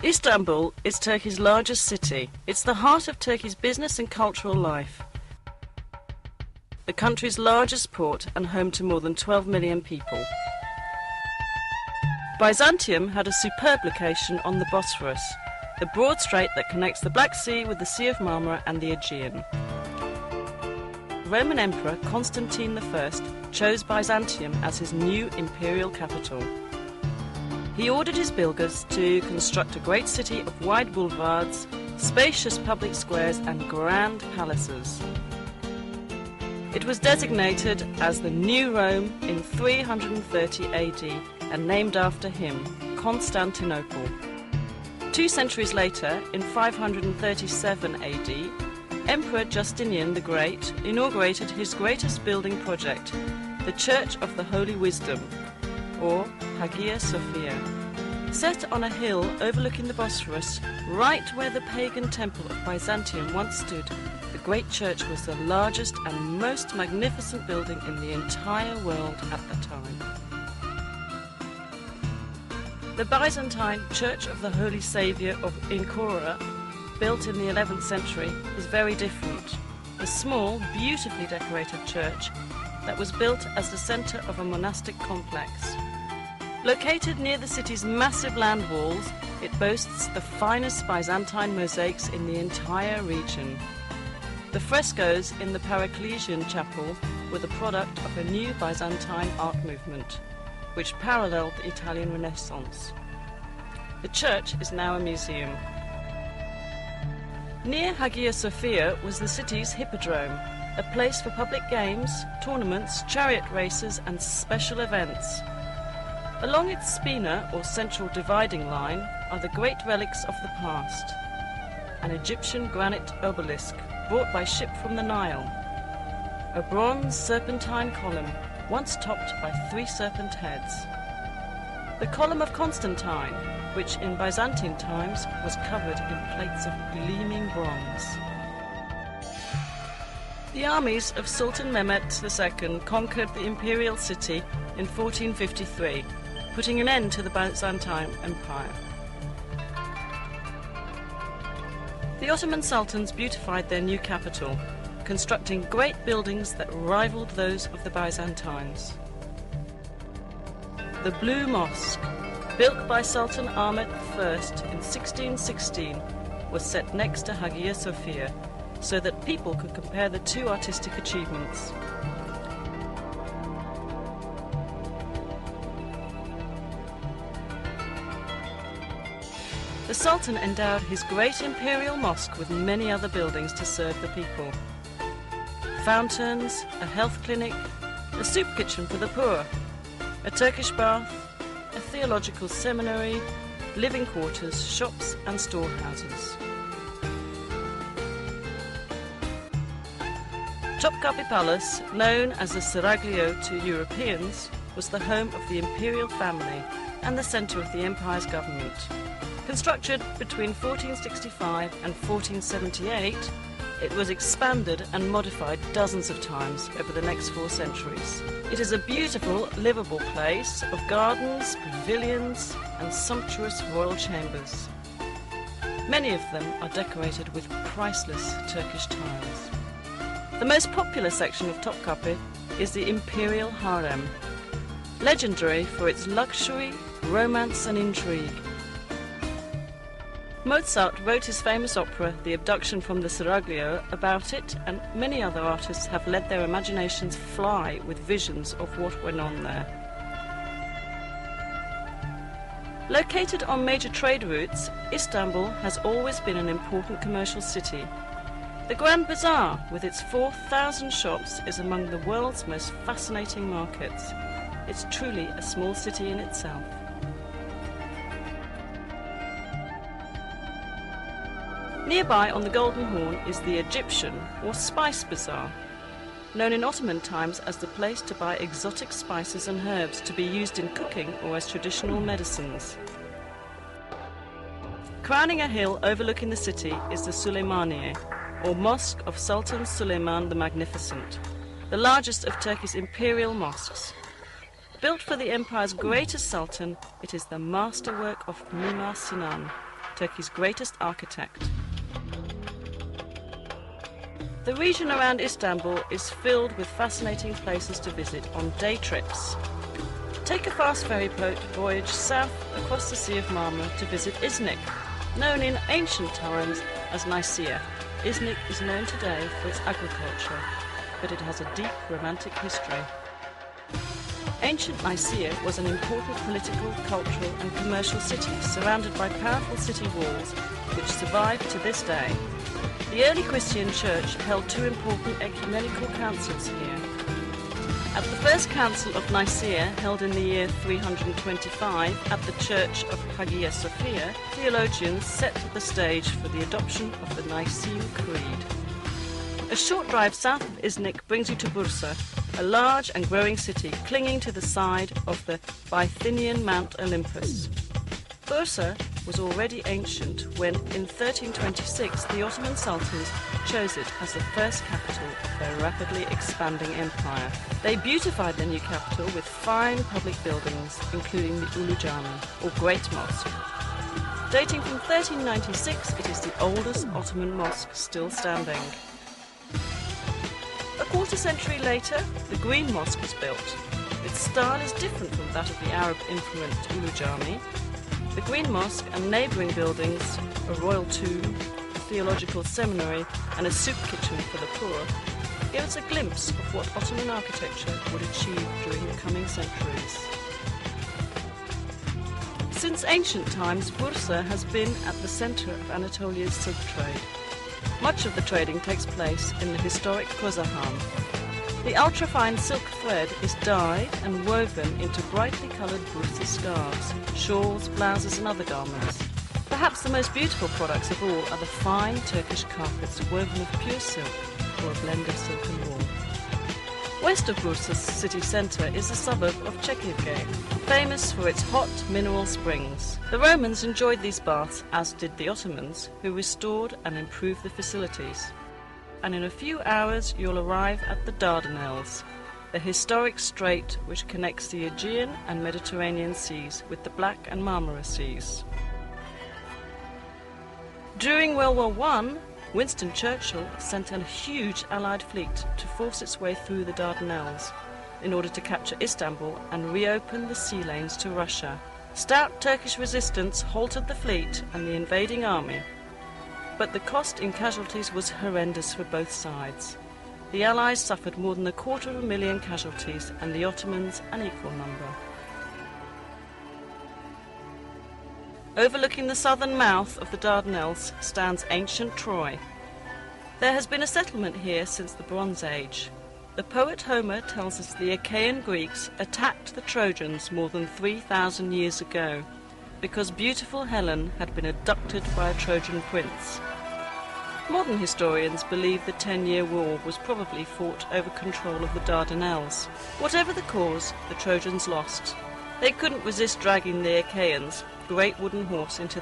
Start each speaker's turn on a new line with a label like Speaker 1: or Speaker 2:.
Speaker 1: Istanbul is Turkey's largest city. It's the heart of Turkey's business and cultural life. The country's largest port and home to more than 12 million people. Byzantium had a superb location on the Bosphorus, the broad strait that connects the Black Sea with the Sea of Marmara and the Aegean. Roman Emperor Constantine I chose Byzantium as his new imperial capital. He ordered his builders to construct a great city of wide boulevards, spacious public squares and grand palaces. It was designated as the New Rome in 330 AD and named after him, Constantinople. 2 centuries later, in 537 AD, Emperor Justinian the Great inaugurated his greatest building project, the Church of the Holy Wisdom, or Hagia Sophia. Set on a hill overlooking the Bosphorus, right where the pagan temple of Byzantium once stood, the great church was the largest and most magnificent building in the entire world at the time. The Byzantine Church of the Holy Saviour of Ankara, built in the 11th century, is very different. A small, beautifully decorated church that was built as the centre of a monastic complex. Located near the city's massive land walls, it boasts the finest Byzantine mosaics in the entire region. The frescoes in the Paracelsian chapel were the product of a new Byzantine art movement, which paralleled the Italian Renaissance. The church is now a museum. Near Hagia Sophia was the city's hippodrome, a place for public games, tournaments, chariot races and special events. Along its spina, or central dividing line, are the great relics of the past. An Egyptian granite obelisk brought by ship from the Nile. A bronze serpentine column, once topped by 3 serpent heads. The column of Constantine, which in Byzantine times was covered in plates of gleaming bronze. The armies of Sultan Mehmet II conquered the imperial city in 1453, putting an end to the Byzantine Empire. The Ottoman sultans beautified their new capital, constructing great buildings that rivaled those of the Byzantines. The Blue Mosque, built by Sultan Ahmed I in 1616, was set next to Hagia Sophia so that people could compare the 2 artistic achievements. The Sultan endowed his great imperial mosque with many other buildings to serve the people. Fountains, a health clinic, a soup kitchen for the poor, a Turkish bath, a theological seminary, living quarters, shops and storehouses. Topkapi Palace, known as the Seraglio to Europeans, was the home of the imperial family and the centre of the empire's government. Constructed between 1465 and 1478, it was expanded and modified dozens of times over the next 4 centuries. It is a beautiful, livable place of gardens, pavilions and sumptuous royal chambers. Many of them are decorated with priceless Turkish tiles. The most popular section of Topkapi is the Imperial Harem, legendary for its luxury, romance and intrigue. Mozart wrote his famous opera, The Abduction from the Seraglio, about it, and many other artists have let their imaginations fly with visions of what went on there. Located on major trade routes, Istanbul has always been an important commercial city. The Grand Bazaar, with its 4,000 shops, is among the world's most fascinating markets. It's truly a small city in itself. Nearby on the Golden Horn is the Egyptian or Spice Bazaar, known in Ottoman times as the place to buy exotic spices and herbs to be used in cooking or as traditional medicines. Crowning a hill overlooking the city is the Süleymaniye, or Mosque of Sultan Süleyman the Magnificent, the largest of Turkey's imperial mosques. Built for the empire's greatest sultan, it is the masterwork of Mimar Sinan, Turkey's greatest architect. The region around Istanbul is filled with fascinating places to visit on day trips. Take a fast ferry boat voyage south across the Sea of Marmara to visit Iznik, known in ancient times as Nicaea. Iznik is known today for its agriculture, but it has a deep romantic history. Ancient Nicaea was an important political, cultural and commercial city surrounded by powerful city walls which survive to this day. The early Christian church held two important ecumenical councils here. At the first council of Nicaea, held in the year 325 at the church of Hagia Sophia, theologians set the stage for the adoption of the Nicene Creed. A short drive south of Iznik brings you to Bursa, a large and growing city clinging to the side of the Bithynian Mount Olympus. Bursa was already ancient when, in 1326, the Ottoman Sultans chose it as the first capital of their rapidly expanding empire. They beautified their new capital with fine public buildings, including the Ulu Cami, or Great Mosque. Dating from 1396, it is the oldest Ottoman mosque still standing. A quarter century later, the Green Mosque was built. Its style is different from that of the Arab-influenced Ulu Cami. The Green Mosque and neighbouring buildings, a royal tomb, a theological seminary and a soup kitchen for the poor, give us a glimpse of what Ottoman architecture would achieve during the coming centuries. Since ancient times, Bursa has been at the centre of Anatolia's silk trade. Much of the trading takes place in the historic Kozahan. The ultrafine silk thread is dyed and woven into brightly coloured Bursa scarves, shawls, blouses and other garments. Perhaps the most beautiful products of all are the fine Turkish carpets woven of pure silk or a blend of silk and wool. West of Bursa's city centre is the suburb of Çekirge, famous for its hot mineral springs. The Romans enjoyed these baths, as did the Ottomans, who restored and improved the facilities. And in a few hours you'll arrive at the Dardanelles, the historic strait which connects the Aegean and Mediterranean seas with the Black and Marmara seas. During World War I, Winston Churchill sent a huge Allied fleet to force its way through the Dardanelles in order to capture Istanbul and reopen the sea lanes to Russia. Stout Turkish resistance halted the fleet and the invading army, but the cost in casualties was horrendous for both sides. The Allies suffered more than 250,000 casualties and the Ottomans an equal number. Overlooking the southern mouth of the Dardanelles stands ancient Troy. There has been a settlement here since the Bronze Age. The poet Homer tells us the Achaean Greeks attacked the Trojans more than 3,000 years ago because beautiful Helen had been abducted by a Trojan prince. Modern historians believe the 10-year war was probably fought over control of the Dardanelles. Whatever the cause, the Trojans lost. They couldn't resist dragging the Achaeans' great wooden horse into